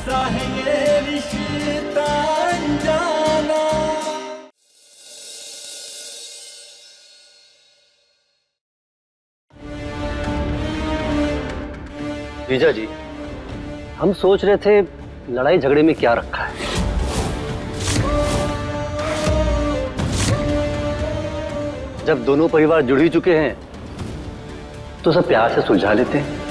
कैसा है ये रिश्ता अनजाना। जीजा जी, हम सोच रहे थे लड़ाई झगड़े में क्या रखा है। जब दोनों परिवार जुड़ ही चुके हैं तो सब प्यार से सुलझा लेते हैं।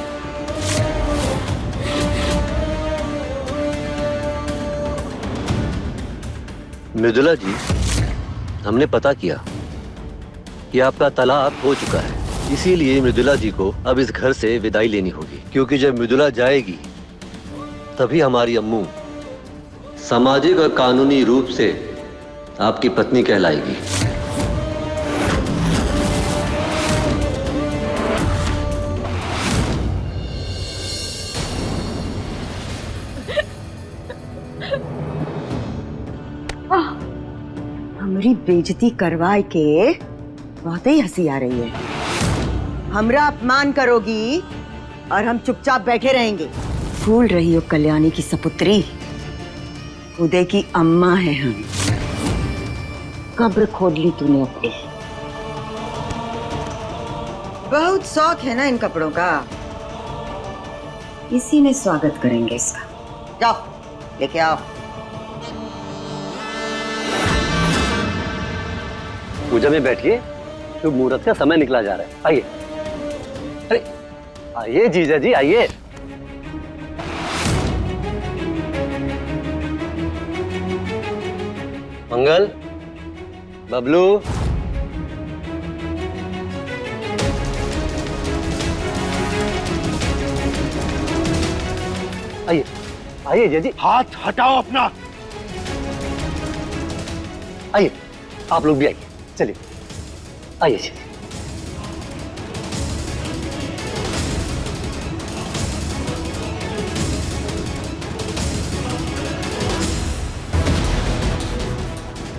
मृदुला जी, हमने पता किया कि आपका तलाक हो चुका है, इसीलिए मृदुला जी को अब इस घर से विदाई लेनी होगी, क्योंकि जब मृदुला जाएगी तभी हमारी अम्मू सामाजिक और कानूनी रूप से आपकी पत्नी कहलाएगी। हमारी बेइज्जती करवाए के बहुत ही हंसी आ रही है। हमरा अपमान करोगी और हम चुपचाप बैठे रहेंगे। भूल रही हो कल्याणी की सपुत्री, उदय की अम्मा है हम। कब्र खोद ली तूने अपनी। बहुत शौक है ना इन कपड़ों का, इसी में स्वागत करेंगे इसका। जाओ लेके आओ। पूजा में बैठिए, शुभ मुहूर्त का समय निकला जा रहा है। आइए। अरे आइए जीजा जी, आइए। मंगल, बबलू, आइए आइए जीजा जी। हाथ हटाओ अपना। आइए, आप लोग भी आइए। चलिए आइए जी।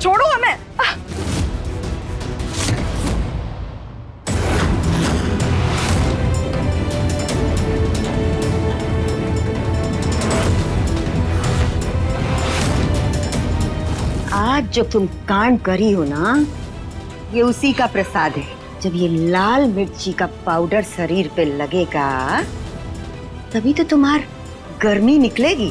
छोड़ो हमें। आज जो तुम कांड करी हो ना, ये उसी का प्रसाद है। जब ये लाल मिर्ची का पाउडर शरीर पे लगेगा तभी तो तुम्हार गर्मी निकलेगी।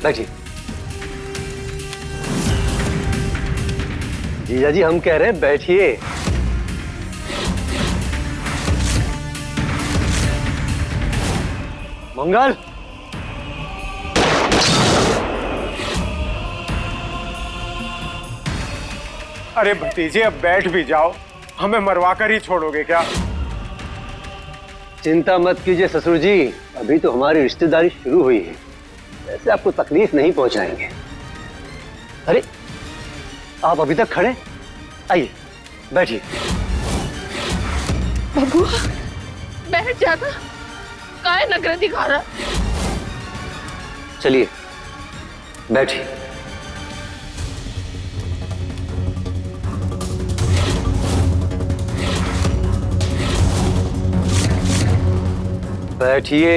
बैठिए। जीजा जी, हम कह रहे हैं बैठिए। मंगल, अरे भतीजे, अब बैठ भी जाओ, हमें मरवा कर ही छोड़ोगे क्या? चिंता मत कीजिए ससुर जी, अभी तो हमारी रिश्तेदारी शुरू हुई है, वैसे आपको तकलीफ नहीं पहुंचाएंगे। अरे आप अभी तक खड़े, आइए बैठिए। बबुआ बैठ जाना, काय नखरे दिखा रहा। चलिए बैठिए। बैठिए।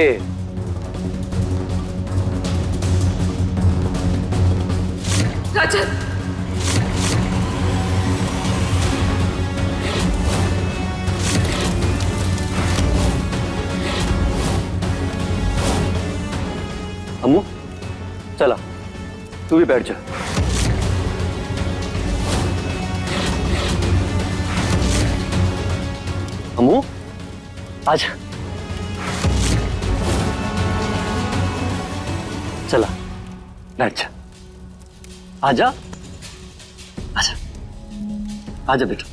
राजन, अम्मू चला, तू भी बैठ जा। अम्मू आजा। चला बैठ जा। आजा आजा आजा बेटा।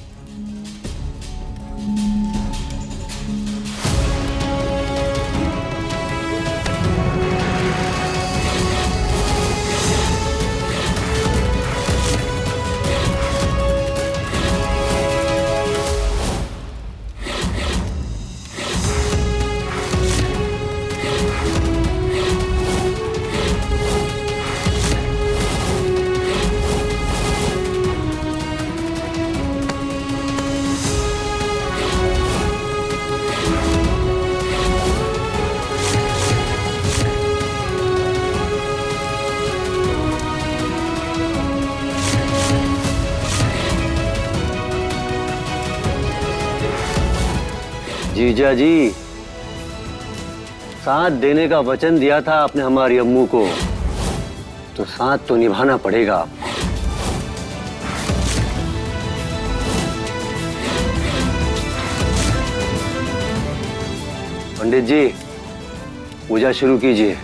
जीजा जी, साथ देने का वचन दिया था आपने हमारी अम्मू को, तो साथ तो निभाना पड़ेगा आपको। पंडित जी, पूजा शुरू कीजिए।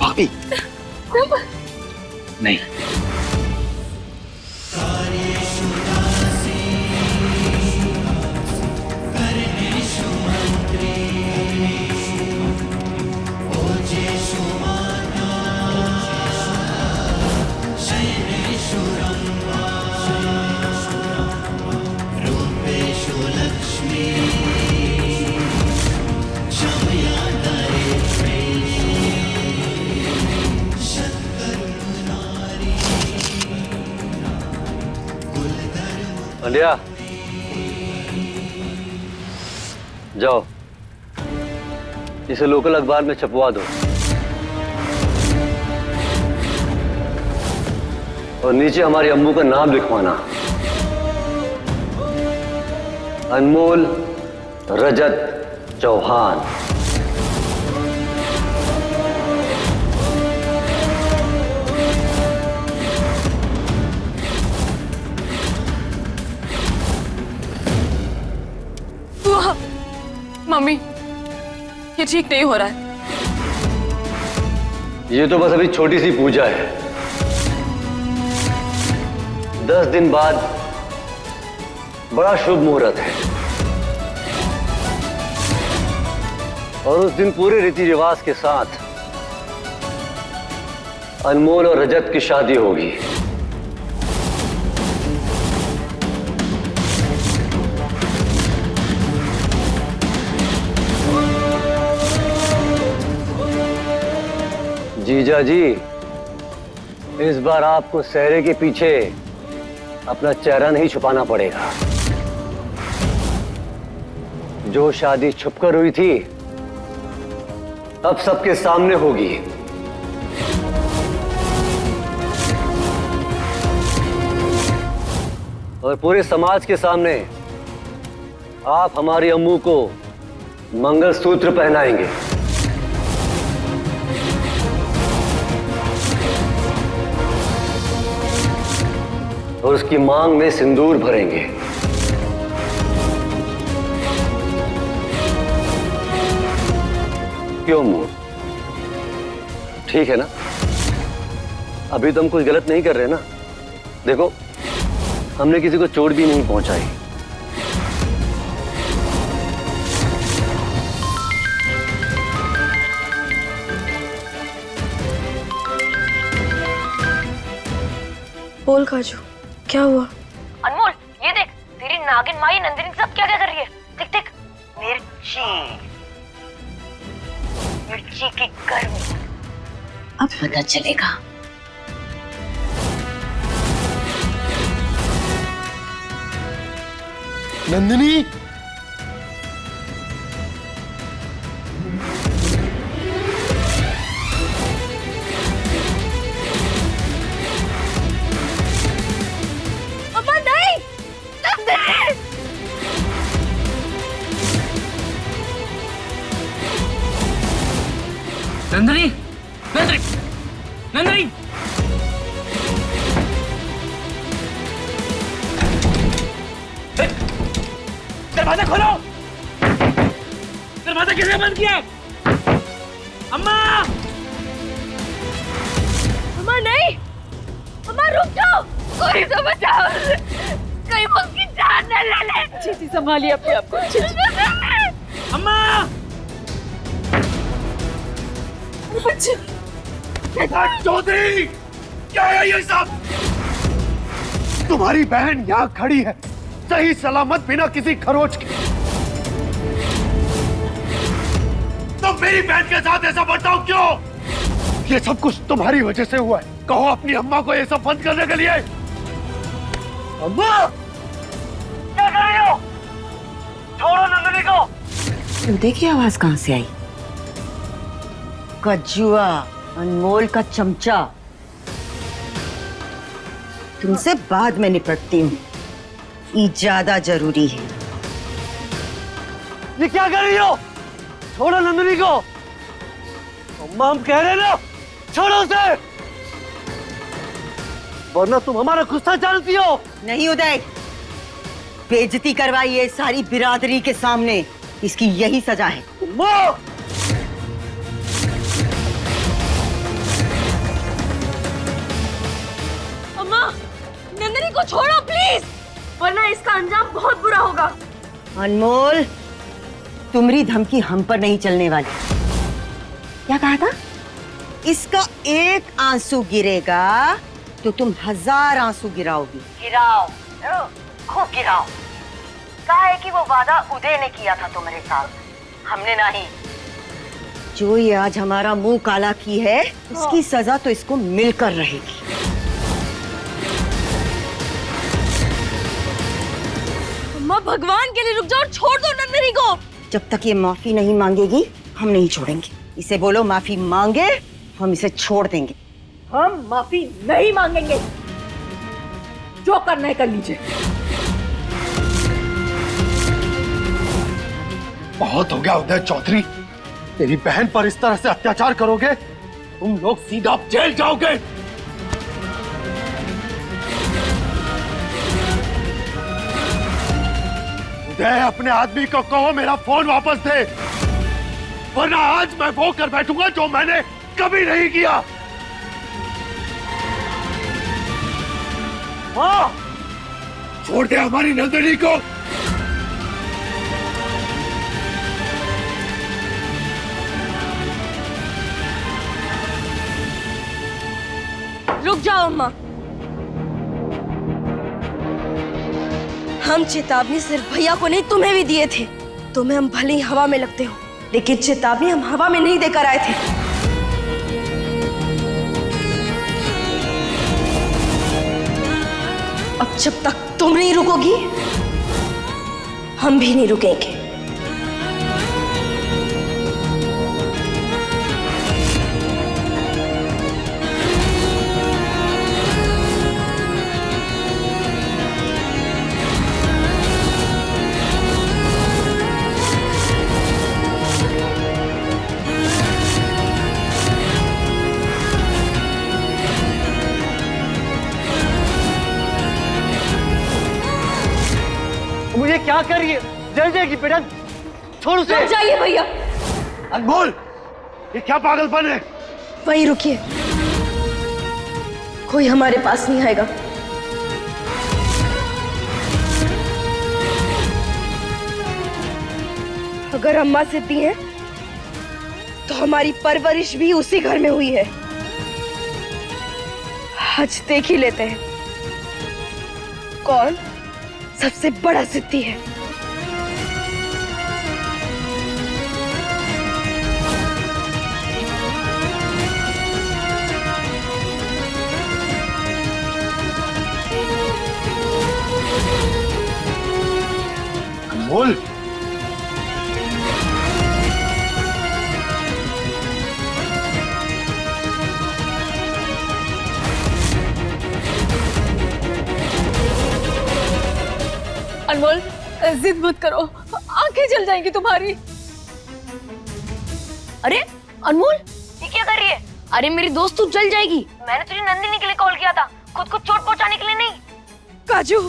भाभी नहीं, पंड्या, जाओ इसे लोकल अखबार में छपवा दो और नीचे हमारी अम्मू का नाम लिखवाना, अनमोल रजत चौहान। मम्मी, ये ठीक नहीं हो रहा है। ये तो बस अभी छोटी सी पूजा है। 10 दिन बाद बड़ा शुभ मुहूर्त है और उस दिन पूरे रीति रिवाज के साथ अनमोल और रजत की शादी होगी। जीजा जी, इस बार आपको सेहरे के पीछे अपना चेहरा नहीं छुपाना पड़ेगा। जो शादी छुपकर हुई थी अब सबके सामने होगी। और पूरे समाज के सामने आप हमारी अम्मू को मंगलसूत्र पहनाएंगे। और उसकी मांग में सिंदूर भरेंगे। क्यों मुंह? ठीक है ना? अभी तो हम कुछ गलत नहीं कर रहे ना। देखो, हमने किसी को चोट भी नहीं पहुंचाई। बोल काजू, क्या हुआ? अनमोल, ये देख, तेरी नागिन माई नंदिनी सब क्या क्या कर रही है। देख देख, मिर्ची मिर्ची की गर्मी। अब पता चलेगा। नंदिनी, अम्मा नहीं, नंदिनी, नंदिनी, नंदिनी, दरवाजा खोलो। दरवाजा किसने बंद किया? अम्मा, अम्मा नहीं, अम्मा रुक जाओ, कोई तो बचाओ, कहीं वो उसकी जान न ले ले। अच्छी सी संभालिए अपने आप को। अम्मा, बच्चे, चौधरी, क्या है ये सब? तुम्हारी बहन यहाँ खड़ी है, सही सलामत, बिना किसी खरोच के। तो मेरी बहन के साथ ऐसा बर्ताव क्यों? ये सब कुछ तुम्हारी वजह से हुआ है। कहो अपनी अम्मा को ये सब बंद करने के लिए। अम्मा, क्या कर रही हो? छोड़ो ना को। उदय की आवाज कहाँ से आई? कज्जुआ, अनमोल का चमचा। तुमसे बाद में निपटती हूँ, ये ज्यादा जरूरी है। ये क्या कर रही हो? छोड़ो नंदिनी को। अम्मा हम कह रहे हैं ना, छोड़ो उसे, वरना तुम हमारा गुस्सा जानती हो। नहीं उदय, बेइज्जती करवाई है सारी बिरादरी के सामने, इसकी यही सजा है। अम्मा! अम्मा, नंदिनी को छोड़ो प्लीज, वरना इसका अंजाम बहुत बुरा होगा। अनमोल, तुम्हारी धमकी हम पर नहीं चलने वाली। क्या कहा था? इसका एक आंसू गिरेगा तो तुम 1000 आंसू गिराओगी। गिराओ, खूब गिराओ। कहा है कि वो वादा उदय ने किया था तुम्हारे साथ, हमने नहीं। जो ये आज हमारा मुंह काला की है, इसकी सजा तो इसको मिलकर रहेगी। अम्मा भगवान के लिए रुक जाओ और छोड़ दो नंदिनी को। जब तक ये माफी नहीं मांगेगी, हम नहीं छोड़ेंगे। इसे बोलो माफी मांगे, हम इसे छोड़ देंगे। हम माफी नहीं मांगेंगे, जो करना है कर लीजिए। बहुत हो गया उदय चौधरी, तेरी बहन पर इस तरह से अत्याचार करोगे, तुम लोग सीधा जेल जाओगे। उदय, अपने आदमी को कहो मेरा फोन वापस दे, वरना आज मैं वो कर बैठूंगा जो मैंने कभी नहीं किया। हाँ, छोड़ दे हमारी नंदिनी को। रुक जाओ अम्मा, हम चेतावनी सिर्फ भैया को नहीं तुम्हें भी दिए थे। तुम्हें हम भले ही हवा में लगते हो, लेकिन चेतावनी हम हवा में नहीं देकर आए थे। अब जब तक तुम नहीं रुकोगी, हम भी नहीं रुकेंगे। मुझे क्या कर रही है? जल जाएगी बेटा, छोड़ उसे। रुक जाइए भैया। अनमोल, ये क्या पागलपन है? वहीं रुकिए, कोई हमारे पास नहीं आएगा। अगर अम्मा सिद्धि हैं, तो हमारी परवरिश भी उसी घर में हुई है। आज देख ही लेते हैं कौन सबसे बड़ा सिद्धि है। अनमोल, अनमोल, जिद मत करो, आंखें जल जाएंगी तुम्हारी। अरे अनमोल, ये क्या कर रही है? अरे मेरी दोस्त तू जल जाएगी। मैंने तुझे नंदिनी के लिए कॉल किया था, खुद को चोट पहुंचाने के लिए नहीं। काजू,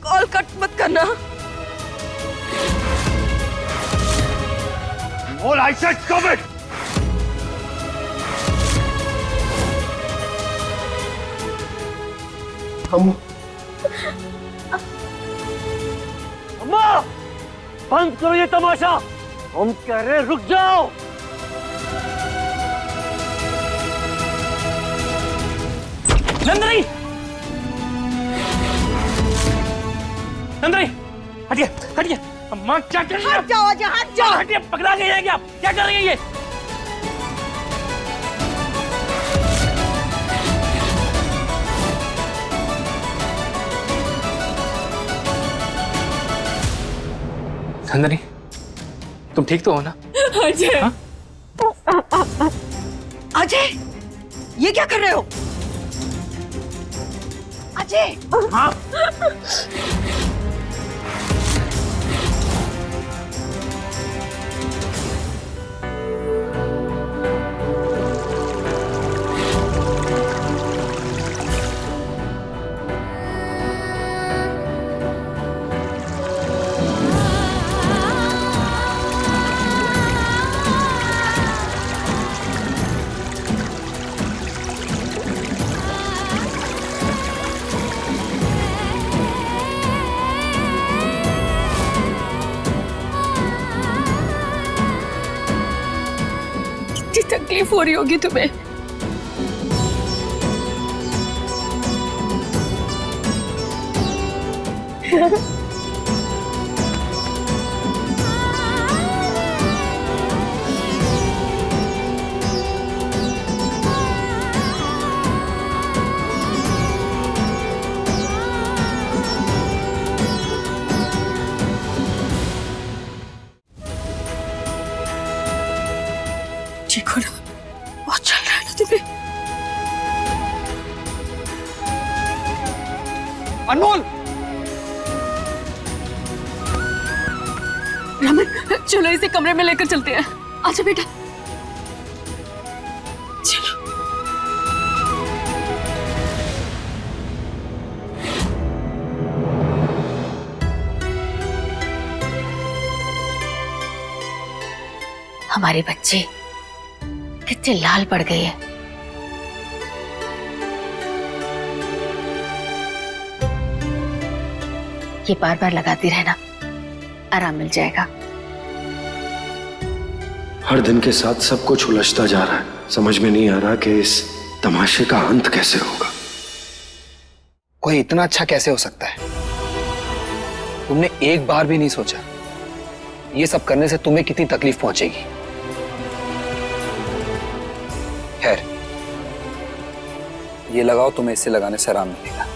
कॉल कट मत करना। अनमोल, I said stop it! हम अम्मा, बंद करो ये तमाशा, हम कह रहे हैं रुक जाओ। नंदिनी, नंदिनी, हटिए, हटिए। अम्मा क्या कर रही है? हट जाओ अजय, हट जाओ। हटिए, पकड़ा गई है क्या? क्या कर रही है ये? नंदिनी, तुम ठीक तो हो ना? अजय, अजय, ये क्या कर रहे हो? अजय, हाँ? तकलीफ हो रही होगी तुम्हें। देखो ना, बहुत चल रहा है ना तुम्हें। अनमोल, रमन, चलो इसे कमरे में लेकर चलते हैं। आजा बेटा, चलो। हमारे बच्चे कितने लाल पड़ गए हैं। ये बार बार लगाती रहना, आराम मिल जाएगा। हर दिन के साथ सब कुछ उलझता जा रहा है। समझ में नहीं आ रहा कि इस तमाशे का अंत कैसे होगा। कोई इतना अच्छा कैसे हो सकता है? तुमने एक बार भी नहीं सोचा ये सब करने से तुम्हें कितनी तकलीफ पहुंचेगी। खैर, ये लगाओ, तुम्हें इससे लगाने से आराम मिलेगा।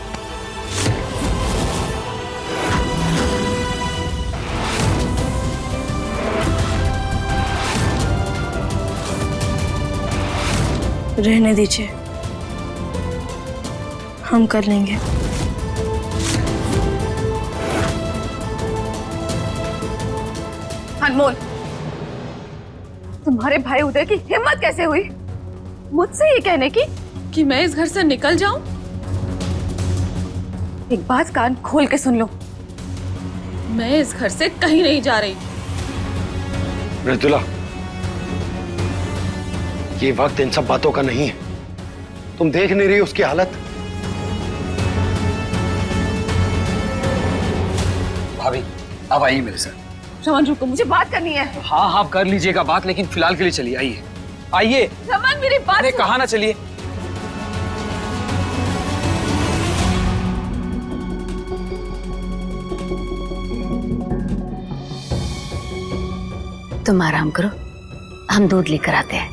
रहने दीजिए, हम कर लेंगे। अनमोल, तुम्हारे भाई उदय की हिम्मत कैसे हुई मुझसे ये कहने की कि मैं इस घर से निकल जाऊं? एक बात कान खोल के सुन लो, मैं इस घर से कहीं नहीं जा रही। मृदुला, ये वक्त इन सब बातों का नहीं है। तुम देख नहीं रही उसकी हालत। भाभी, अब आइए मेरे साथ। रमन रुको, मुझे बात करनी है। हाँ, आप कर लीजिएगा बात, लेकिन फिलहाल के लिए चलिए। आइए आइए। रमन मेरी बात। अरे कहा ना चलिए। तुम आराम करो, हम दूध लेकर आते हैं।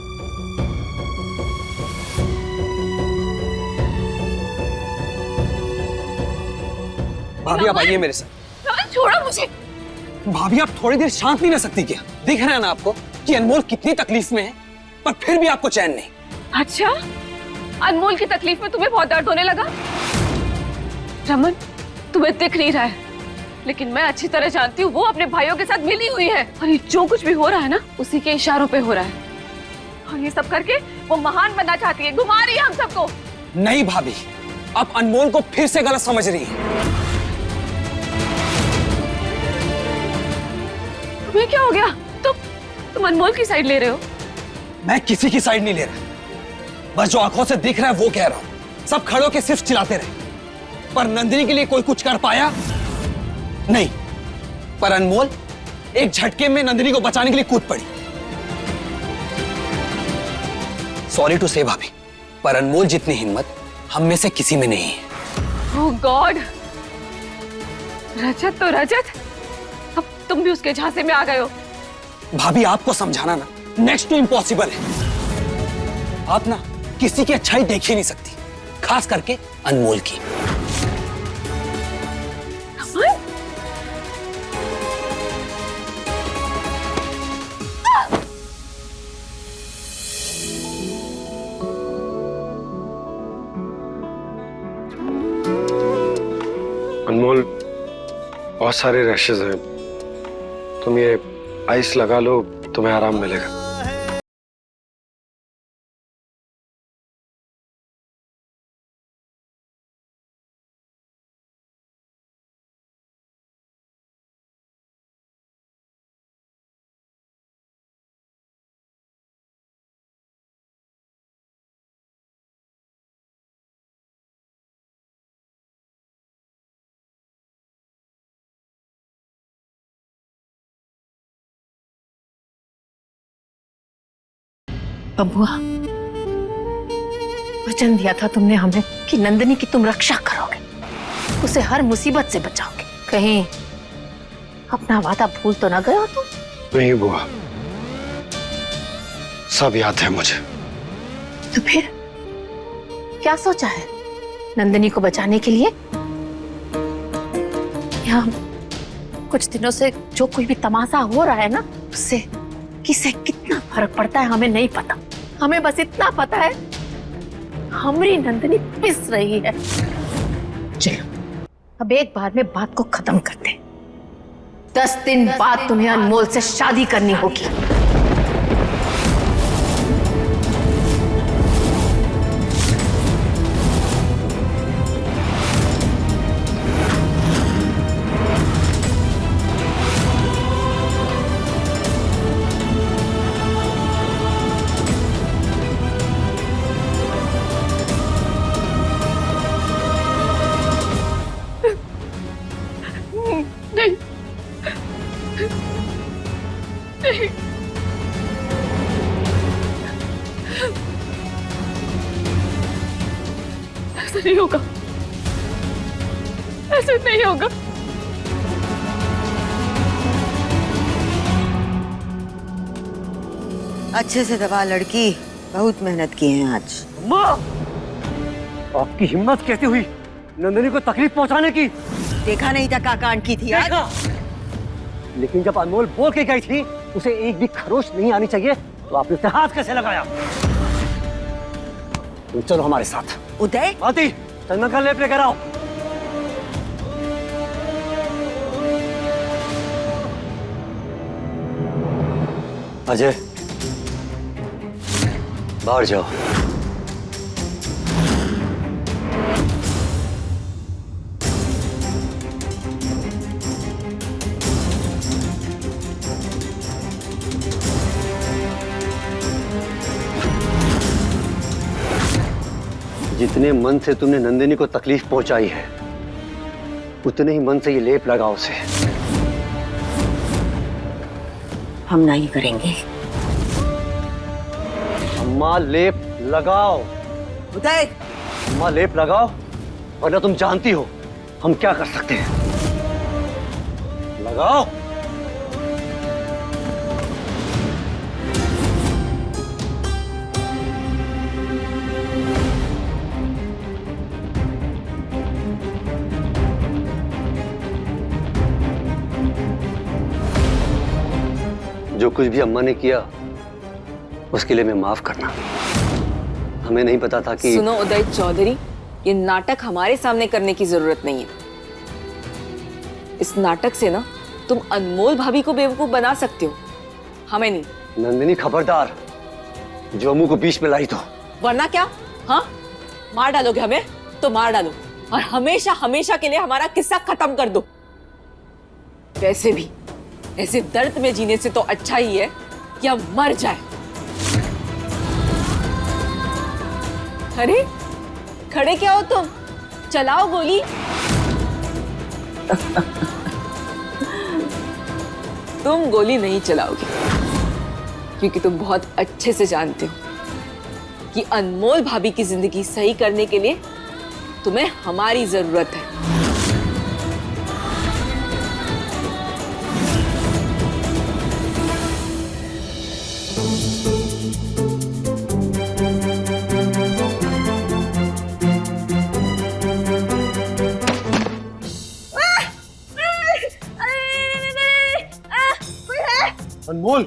भाभी आप आइए मेरे साथ। रमन छोड़ो मुझे। भाभी आप थोड़ी देर शांत नहीं रह सकती क्या? दिख रहा है ना आपको कि अनमोल कितनी तकलीफ में है, पर फिर भी आपको चैन नहीं। अच्छा, अनमोल की तकलीफ में तुम्हें बहुत दर्द होने लगा? रमन, तुम्हें दिख नहीं रहा है, लेकिन मैं अच्छी तरह जानती हूँ वो अपने भाइयों के साथ मिली हुई है, और ये जो कुछ भी हो रहा है ना, उसी के इशारों पे हो रहा है। और ये सब करके वो महान बनना चाहती है, घुमा रही है हम सबको। नहीं भाभी, आप अनमोल को फिर से गलत समझ रही हैं। तुम्हें क्या हो गया? तुम अनमोल की साइड ले रहे हो? मैं किसी की साइड नहीं ले रहा, बस जो आंखों से दिख रहा है वो कह रहा हूं। सब खड़े होकर सिर्फ चिल्लाते रहे, पर नंदिनी के लिए कोई कुछ कर पाया नहीं। पर अनमोल एक झटके में नंदिनी को बचाने के लिए कूद पड़ी। सॉरी टू से भाभी, पर अनमोल जितनी हिम्मत हम में से किसी में नहीं है। ओह गॉड, रजत तो रजत, अब तुम भी उसके झांसे में आ गए हो। भाभी आपको समझाना ना नेक्स्ट टू इम्पॉसिबल है। आप ना किसी की अच्छाई देख ही नहीं सकती, खास करके अनमोल की। अनमोल, बहुत सारे रैशेज हैं, तुम ये आइस लगा लो, तुम्हें आराम मिलेगा। बबुआ, वचन दिया था तुमने हमें कि नंदिनी की तुम रक्षा करोगे, उसे हर मुसीबत से बचाओगे। कहीं अपना वादा भूल तो ना गए हो तुम? नहीं बुआ, सब याद है मुझे। तो फिर क्या सोचा है नंदिनी को बचाने के लिए? या कुछ दिनों से जो कोई भी तमाशा हो रहा है ना, उससे किसे कितना फर्क पड़ता है हमें नहीं पता। हमें बस इतना पता है हमारी नंदिनी पिस रही है। चलो अब एक बार में बात को खत्म करते। 10 दिन बाद तुम्हें अनमोल से शादी करनी होगी। ऐसा नहीं होगा, ऐसा नहीं होगा। अच्छे से दबा लड़की, बहुत मेहनत की है आज। माँ, आपकी हिम्मत कैसे हुई नंदिनी को तकलीफ पहुंचाने की? देखा नहीं था क्या कांड की थी आज? लेकिन जब अनमोल बोल के गई थी उसे एक भी खरोच नहीं आनी चाहिए, तो आपने उसे हाथ कैसे लगाया? तुम चलो हमारे साथ। उदय, आती चंदन का लेप लेकर आओ। अजय, बाहर जाओ। जितने मन से तुमने नंदिनी को तकलीफ पहुंचाई है, उतने ही मन से ये लेप लगाओ उसे। हम नहीं करेंगे। अम्मा लेप लगाओ। उदय, अम्मा लेप लगाओ, वरना तुम जानती हो हम क्या कर सकते हैं। लगाओ। जो कुछ भी अम्मा ने किया उसके लिए मैं माफ करना। हमें नहीं पता था कि। सुनो उदय चौधरी, ये नाटक हमारे सामने करने की जरूरत नहीं है। इस नाटक से ना तुम अनमोल भाभी को बेवकूफ बना सकते हो, हमें नहीं। नंदिनी खबरदार, जो अम्मू को बीच में लाई तो। वरना क्या? हाँ, मार डालोगे हमें तो मार डालो, और हमेशा हमेशा के लिए हमारा किस्सा खत्म कर दो। वैसे भी ऐसे दर्द में जीने से तो अच्छा ही है कि हम मर जाए। अरे खड़े क्या हो तुम? चलाओ गोली। तुम गोली नहीं चलाओगे, क्योंकि तुम बहुत अच्छे से जानते हो कि अनमोल भाभी की जिंदगी सही करने के लिए तुम्हें हमारी जरूरत है। अनमोल,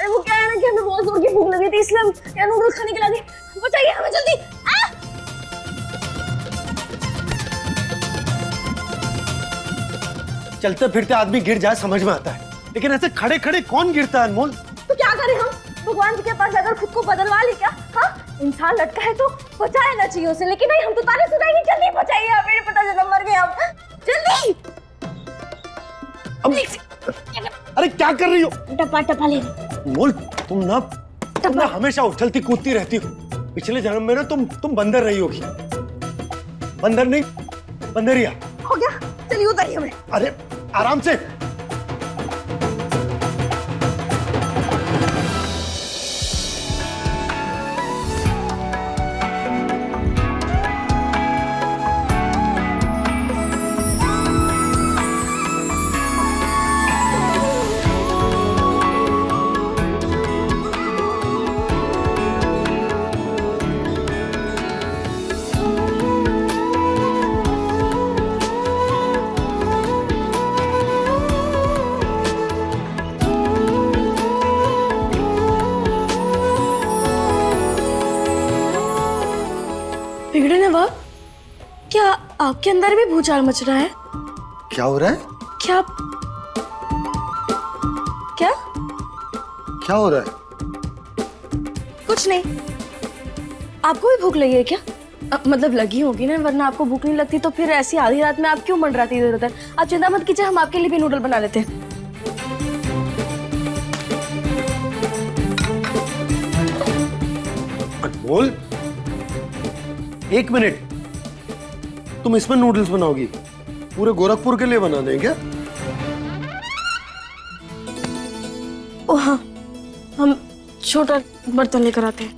वो क्या है ना कि हमें बहुत जोर की भूख लगी थी, इसलिए हम नूडल्स खाने के लिए चलते फिरते आदमी गिर जाए समझ में आता है, लेकिन ऐसे खड़े खड़े कौन गिरता है अनमोल? तो क्या करें हम? भगवान जी के पास अगर खुद को बदलवा ले क्या? हाँ, इंसान लटका है तो बचाना चाहिए उसे, लेकिन नहीं, हम तो ताने सुनाएंगे। जल्दी बचाइए, आप मेरे पिताजी मर गए, आप जल्दी। अरे क्या कर रही हो? टपा टपा ले। अनमोल तुम ना हमेशा उछलती कूदती रहती हो। पिछले जन्म में ना तुम बंदर रही होगी। बंदर नहीं, बंदरिया। हो गया, चलिए उतारिए हमें। अरे आराम से। बिगड़े नवाब, क्या आपके अंदर भी भूचाल मच रहा है? क्या हो रहा है? क्या क्या क्या हो रहा है? कुछ नहीं। आपको भी भूख लगी है क्या? मतलब लगी होगी ना, वरना आपको भूख नहीं लगती तो फिर ऐसी आधी रात में आप क्यों मंडराती इधर उधर? आप चिंता मत कीजिए, हम आपके लिए भी नूडल बना लेते हैं। अनमोल, एक मिनट, तुम इसमें नूडल्स बनाओगी? पूरे गोरखपुर के लिए बना दें क्या? ओ हाँ, हम छोटा बर्तन लेकर आते हैं।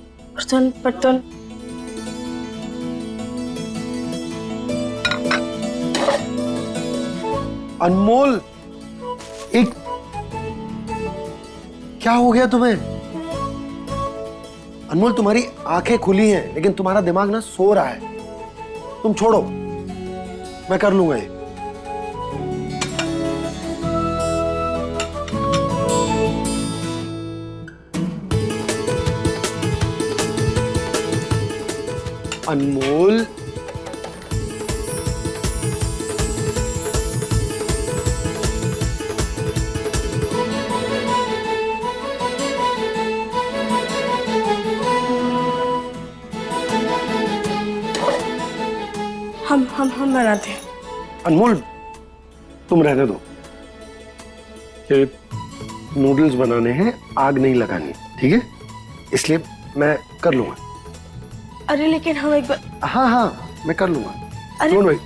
बर्तन अनमोल, एक क्या हो गया तुम्हें? अनमोल, तुम्हारी आंखें खुली हैं लेकिन तुम्हारा दिमाग ना सो रहा है। तुम छोड़ो, मैं कर लूंगा ये। अनमोल, हम बनाते हैं। अनमोल, तुम रहने दो। ये नूडल्स बनाने हैं, आग नहीं लगानी, ठीक है? इसलिए मैं कर लूंगा। अरे लेकिन हम एक बार। हाँ हाँ, मैं कर लूंगा। अरे डोंट वरी।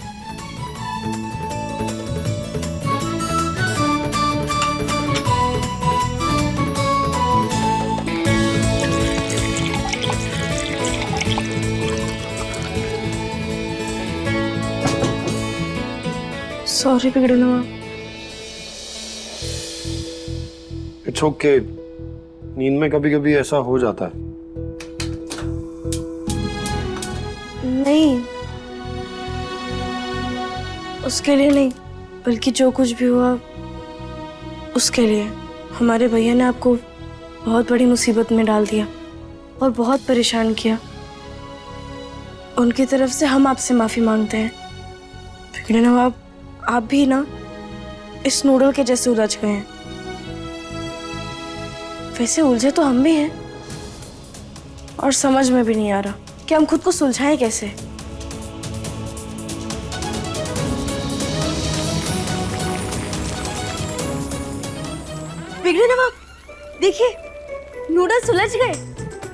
सॉरी बिगड़े नवाब। इट्स ओके, नींद में कभी कभी ऐसा हो जाता है। नहीं, उसके लिए नहीं, बल्कि जो कुछ भी हुआ उसके लिए। हमारे भैया ने आपको बहुत बड़ी मुसीबत में डाल दिया और बहुत परेशान किया। उनकी तरफ से हम आपसे माफी मांगते हैं। बिगड़े नवाब, आप भी ना इस नूडल के जैसे उलझ गए हैं। वैसे उलझे तो हम भी हैं, और समझ में भी नहीं आ रहा कि हम खुद को सुलझाएं कैसे। बिगड़े नवाब, देखिए नूडल सुलझ गए।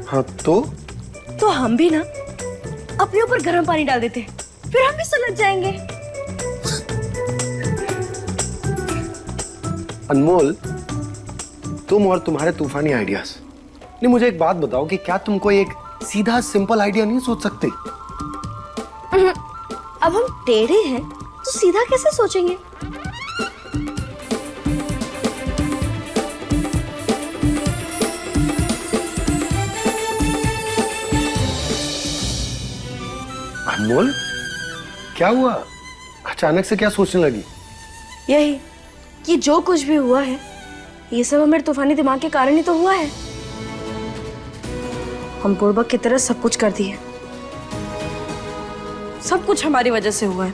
हाँ तो हम भी ना अपने ऊपर गर्म पानी डाल देते हैं, फिर हम भी सुलझ जाएंगे। अनमोल, तुम और तुम्हारे तूफानी आइडियाज। नहीं, मुझे एक बात बताओ कि क्या तुम कोई एक सीधा सिंपल आइडिया नहीं सोच सकते? अब हम टेढ़े हैं तो सीधा कैसे सोचेंगे? अनमोल, क्या हुआ? अचानक से क्या सोचने लगी? यही कि जो कुछ भी हुआ है ये सब हमारे तूफानी दिमाग के कारण ही तो हुआ है। हम बुड़बक की तरह सब कुछ कर दिए। सब कुछ हमारी वजह से हुआ है,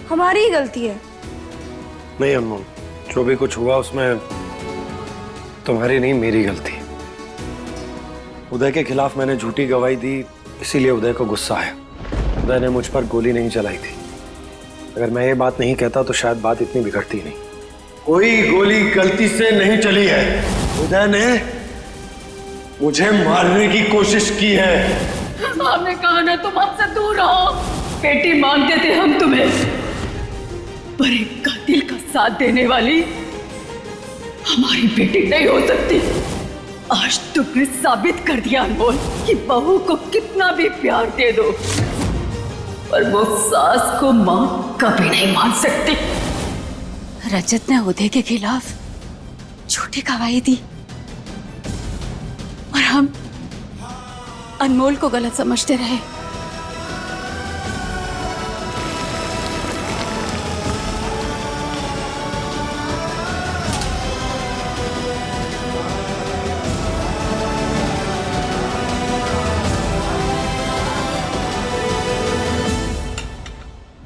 हमारी ही गलती है। नहीं अनमोल, जो भी कुछ हुआ उसमें तुम्हारी नहीं मेरी गलती। उदय के खिलाफ मैंने झूठी गवाही दी, इसीलिए उदय को गुस्सा आया। उदय ने मुझ पर गोली नहीं चलाई थी। अगर मैं ये बात नहीं कहता तो शायद बात इतनी बिगड़ती नहीं। कोई गोली गलती से नहीं चली है। उदय ने मुझे मारने की कोशिश की है। हमने कहा ना तुम हमसे दूर रहो। बेटी मानते थे हम तुम्हें, पर एक कातिल का साथ देने वाली हमारी बेटी नहीं हो सकती। आज तुमने साबित कर दिया अनमोल कि बहू को कितना भी प्यार दे दो, पर वो सास को मां कभी नहीं मान सकती। रजत ने उदय के खिलाफ झूठी गवाही दी और हम अनमोल को गलत समझते रहे।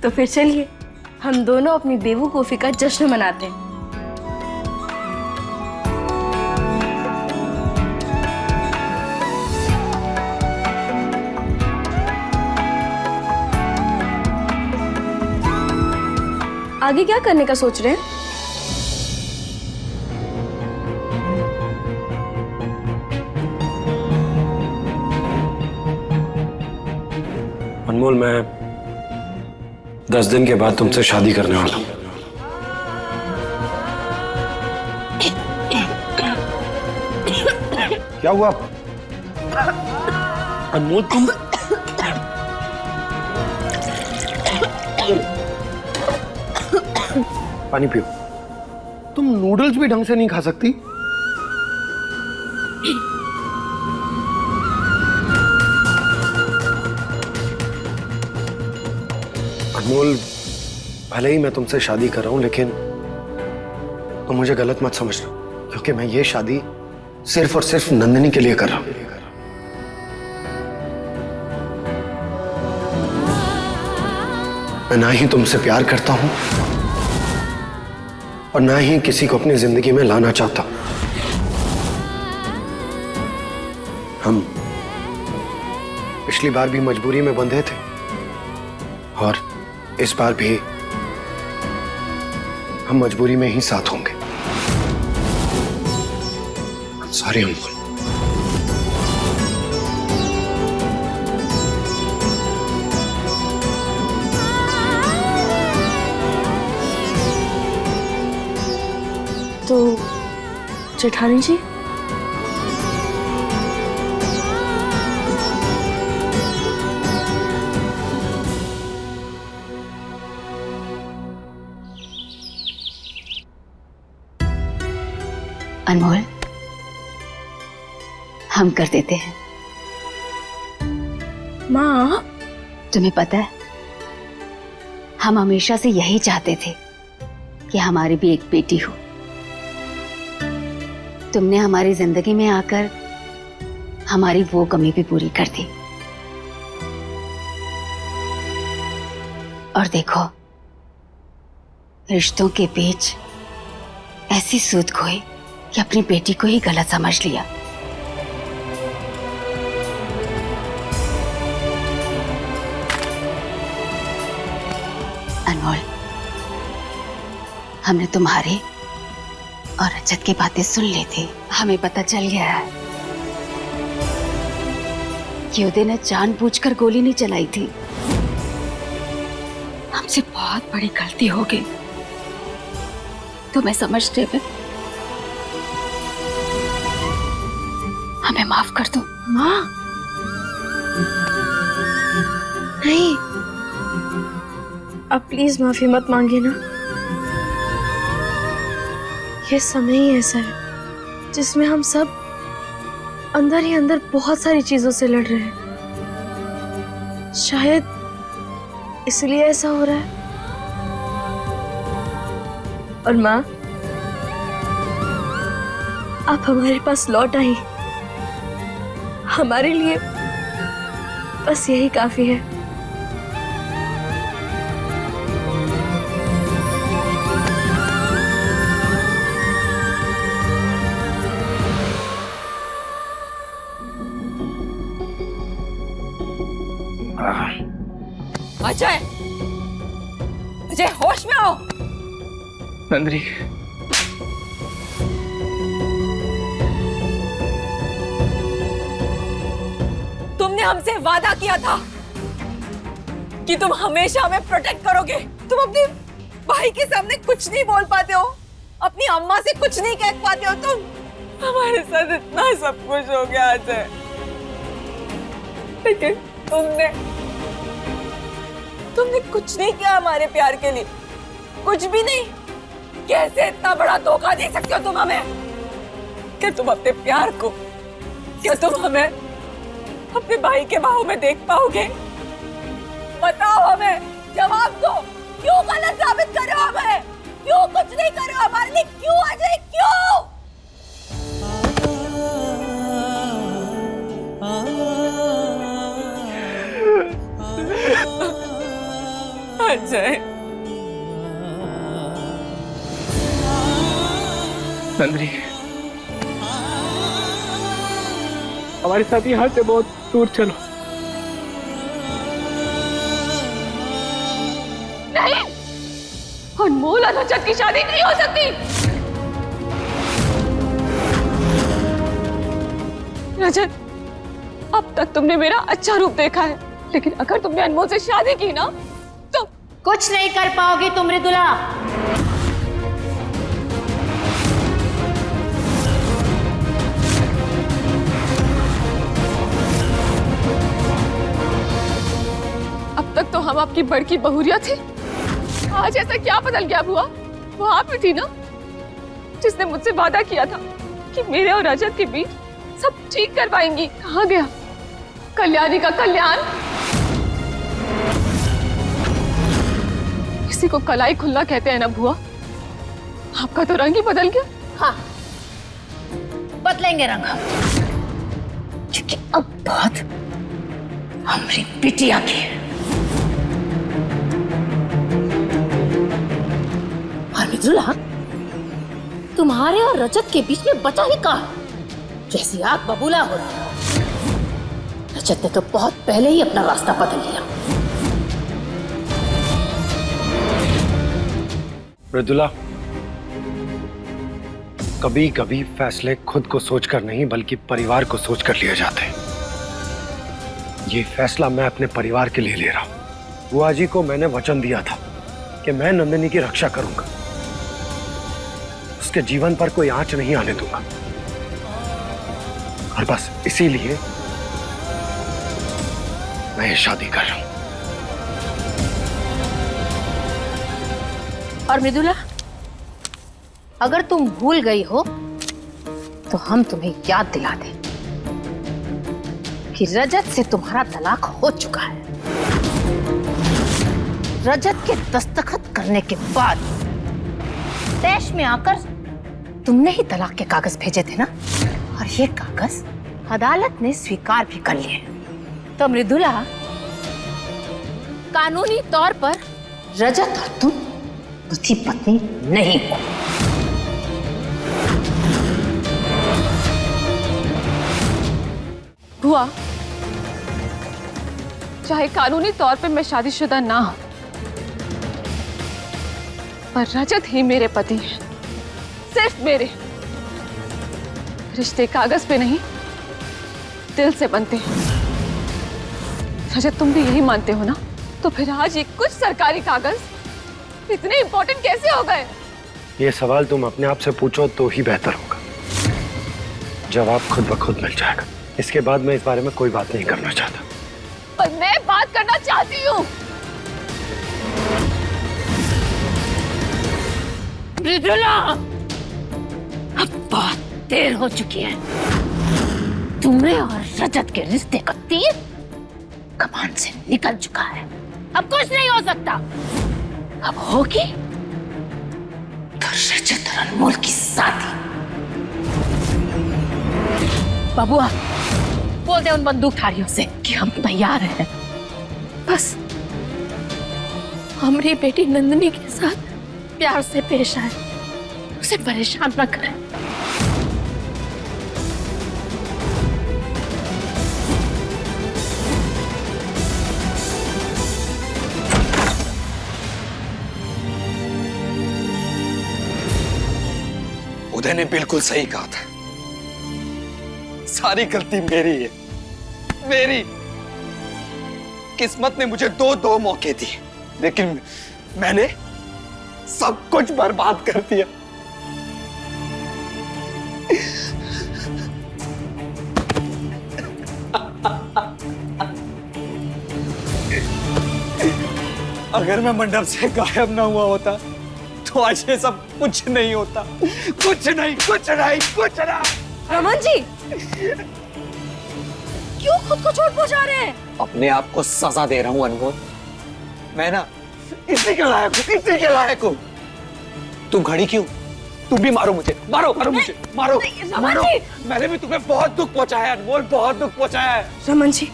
तो फिर चलिए हम दोनों अपनी बेवकूफी का जश्न मनाते हैं। आगे क्या करने का सोच रहे हैं? अनमोल, मैं 10 दिन के बाद तुमसे शादी करने वाला हूं। क्या हुआ अनमोल? तुम पानी पियो। तुम नूडल्स भी ढंग से नहीं खा सकती? अनमोल, भले ही मैं तुमसे शादी कर रहा हूं, लेकिन तुम मुझे गलत मत समझना, क्योंकि मैं ये शादी सिर्फ और सिर्फ नंदिनी के लिए कर रहा हूं। मैं ना ही तुमसे प्यार करता हूं और ना ही किसी को अपनी जिंदगी में लाना चाहता। हम पिछली बार भी मजबूरी में बंधे थे और इस बार भी हम मजबूरी में ही साथ होंगे। सॉरी अनमोल। तो जेठानी जी, अनमोल, हम कर देते हैं। माँ, तुम्हें पता है, हम हमेशा से यही चाहते थे कि हमारी भी एक बेटी हो। तुमने हमारी जिंदगी में आकर हमारी वो कमी भी पूरी कर दी। और देखो, रिश्तों के बीच ऐसी सूद खोई कि अपनी बेटी को ही गलत समझ लिया। अनमोल, हमने तुम्हारे और रजत की बातें सुन ली थी। हमें पता चल गया है कि उदय ने जानबूझकर गोली नहीं चलाई थी। हमसे बहुत बड़ी गलती हो गई। तुम्हें समझते हुए हमें माफ कर दो। माँ, नहीं, अब प्लीज माफी मत मांगिए ना। ये समय ही ऐसा है जिसमें हम सब अंदर ही अंदर बहुत सारी चीजों से लड़ रहे हैं। शायद इसलिए ऐसा हो रहा है। और माँ, आप हमारे पास लौट आई, हमारे लिए बस यही काफी है। अजय, अजय होश में आओ। नंदिनी, तुमने हमसे वादा किया था कि तुम हमेशा हमें प्रोटेक्ट करोगे। तुम अपने भाई के सामने कुछ नहीं बोल पाते हो, अपनी अम्मा से कुछ नहीं कह पाते हो। तुम हमारे साथ इतना सब कुछ हो गया अजय, लेकिन तुमने कुछ नहीं किया हमारे प्यार के लिए, कुछ भी नहीं। कैसे इतना बड़ा धोखा दे सकते हो तुम हमें? क्या तुम अपने प्यार को, क्या तुम हमें अपने भाई के बाहों में देख पाओगे? बताओ, हमें जवाब दो। क्यों गलत साबित कर रहे हो हमें? क्यों कुछ नहीं कर रहे हो हमारे लिए? क्यों अजय, क्यों? अजय, नंदिनी, हमारे साथ यहाँ से बहुत दूर चलो। नहीं, अनमोल और रजत की शादी नहीं हो सकती। रजत, अब तक तुमने मेरा अच्छा रूप देखा है, लेकिन अगर तुमने अनमोल से शादी की ना तो कुछ नहीं कर पाओगी तुम मृदुला। अब तक तो हम आपकी बड़की बहुरिया थे, आज ऐसा क्या बदल गया बुआ? वो आप ही थी ना जिसने मुझसे वादा किया था कि मेरे और रजत के बीच सब ठीक करवाएंगी। कहाँ गया कल्याणी का कल्याण? किसी को कलाई खुल्ला कहते हैं ना बुआ, आपका तो रंग ही बदल गया। हाँ, बदलेंगे रंग, क्योंकि अब बात हमारी बिटिया की है। और मृदुला, तुम्हारे और रजत के बीच में बचा ही कहा? जैसी आग बबूला हो रहा है। रजत ने तो बहुत पहले ही अपना रास्ता बदल लिया। मृदुला, कभी कभी फैसले खुद को सोचकर नहीं बल्कि परिवार को सोचकर लिए जाते हैं। ये फैसला मैं अपने परिवार के लिए ले रहा हूं। बुआ जी को मैंने वचन दिया था कि मैं नंदिनी की रक्षा करूंगा, उसके जीवन पर कोई आंच नहीं आने दूंगा, और बस इसीलिए मैं ये शादी कर रहा हूं। और मृदुला, अगर तुम भूल गई हो तो हम तुम्हें याद दिला दें कि रजत से तुम्हारा तलाक हो चुका है। रजत के दस्तखत करने के बाद देश में आकर तुमने ही तलाक के कागज भेजे थे ना, और ये कागज अदालत ने स्वीकार भी कर लिए। तो मृदुला, कानूनी तौर पर रजत और तुम पति पत्नी नहीं हो। बुआ, चाहे कानूनी तौर पे मैं शादीशुदा ना हूं, पर रजत ही मेरे पति हैं, सिर्फ मेरे। रिश्ते कागज पे नहीं, दिल से बनते हैं। रजत, तुम भी यही मानते हो ना? तो फिर आज ये कुछ सरकारी कागज इतने इंपॉर्टेंट कैसे हो गए? ये सवाल तुम अपने आप से पूछो तो ही बेहतर होगा। जवाब खुद ब खुद मिल जाएगा। इसके बाद मैं इस बारे में कोई बात नहीं करना चाहता। पर मैं बात करना चाहती हूँ। मृदुला, अब बहुत देर हो चुकी है। तुम्हें और रजत के रिश्ते का तीर कमान से निकल चुका है। अब कुछ नहीं हो सकता। अब होगी तो रजत और अनमोल की शादी। बबुआ, बोल दे उन बंदूकधारियों से कि हम तैयार हैं। बस हमारी बेटी नंदिनी के साथ प्यार से पेश आए, उसे परेशान न करें। उदय ने बिल्कुल सही कहा था। सारी गलती मेरी है, मेरी। किस्मत ने मुझे दो मौके दिए, लेकिन मैंने सब कुछ बर्बाद कर दिया। अगर मैं मंडप से गायब ना हुआ होता तो आज ये सब कुछ नहीं होता। कुछ नहीं, कुछ नहीं, कुछ नहीं। रमन जी, क्यों खुद को चोट पहुंचा रहे हैं? अपने आप को सजा दे रहा हूं अनमोल। मैं ना इसी के लायक हूं, इसी के लायक हूं। तुम खड़ी क्यों? तुम भी मारो मुझे, मारो मारो मुझे, मारो मारो। मैंने भी तुम्हें बहुत दुख पहुंचाया है अनमोल, बहुत दुख पहुंचाया है। रमन जी,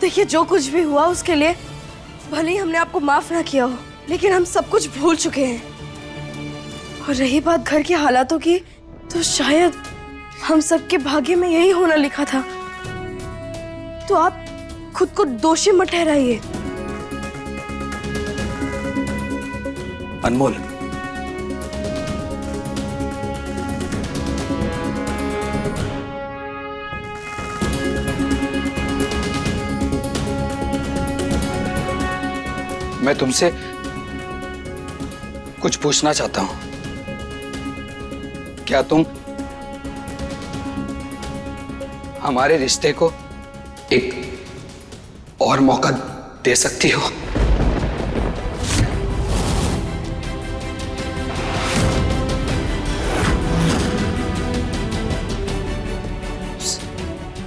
देखिए जो कुछ भी हुआ उसके लिए भले ही हमने आपको माफ ना किया हो, लेकिन हम सब कुछ भूल चुके हैं। और रही बात घर के हालातों की, तो शायद हम सबके भाग्य में यही होना लिखा था। तो आप खुद को दोषी मत ठहराइए। अनमोल, मैं तुमसे कुछ पूछना चाहता हूं। क्या तुम हमारे रिश्ते को एक और मौका दे सकती हो?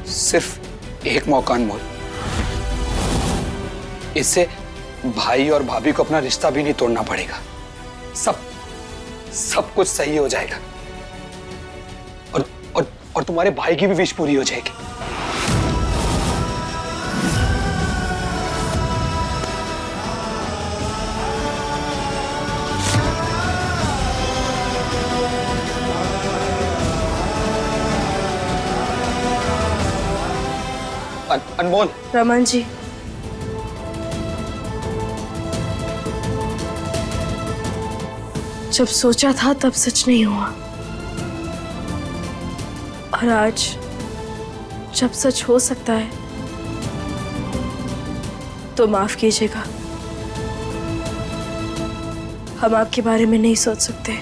सिर्फ एक मौका अनमोल। इससे भाई और भाभी को अपना रिश्ता भी नहीं तोड़ना पड़ेगा। सब कुछ सही हो जाएगा और तुम्हारे भाई की भी विश पूरी हो जाएगी। अनमोल। रमन जी, जब सोचा था तब सच नहीं हुआ, और आज जब सच हो सकता है तो माफ कीजिएगा, हम आपके बारे में नहीं सोच सकते।